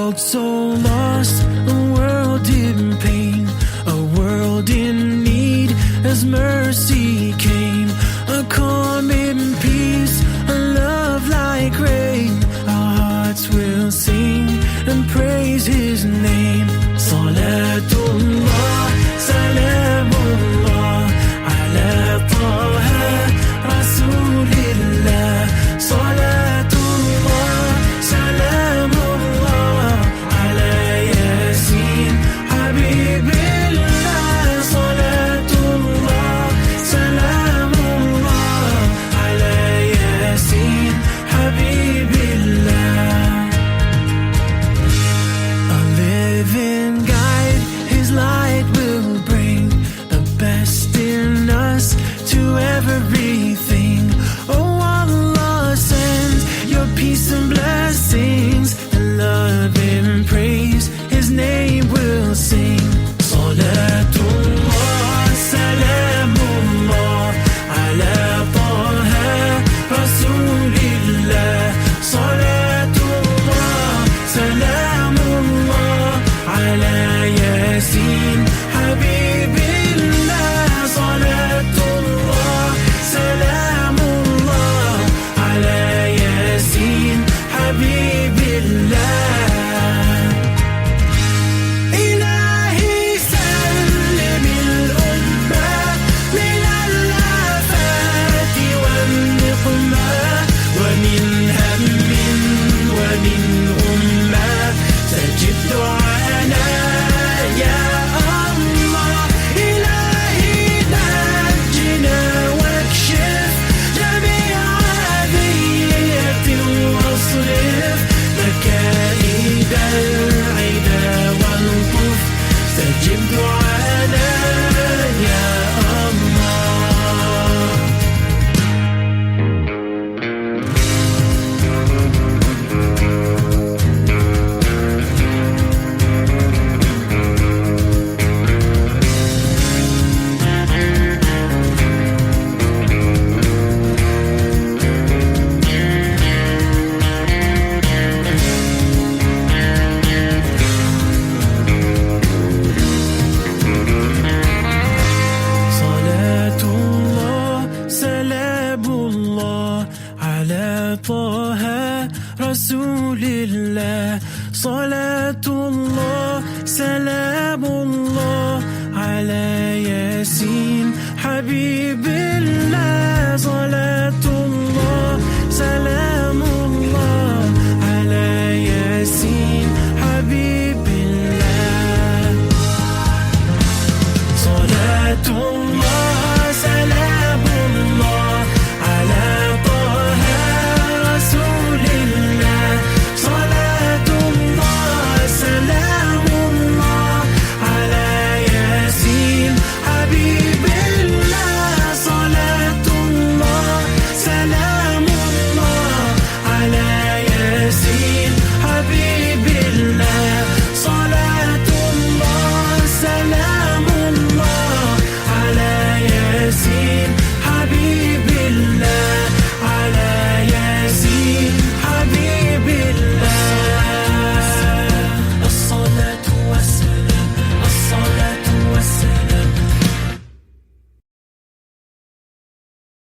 world so lost, a world in pain, a world in need as mercy came. A calm in peace, a love like rain. Our hearts will sing and praise His name. Salatullah, Salamullah, ala Taha Rasulillah. Salatullah, Salamullah, ala Yasin Habibillah. Salatullah, Salamullah, ala Yasin Habibillah. A living guide, His light will bring the best in us to everything. Oh, Allah sends your peace and blessings, and love and praise His name will sing. Salatullah, Salamullah, ala Taha Rasulillah. Salatullah, Salamullah, ala Yasin Habibillah. Salatullah, Salamullah, ala Yasin Habibillah. إلهي سلم الأمة من الآفات والنقمة، ومن هم ومن غمة. استجب دعانا يا الله. إلهي نجنا واكشف جميع أذية واصرف مكائد العدا والطف. استجب دعانا يا الله. Salatullah, Salamullah, ala Taha Rasulillah. Salatullah, Salamullah, ala Yasin Habibillah. Salatullah, Salamullah, ala Yasin Habibillah. Salatullah.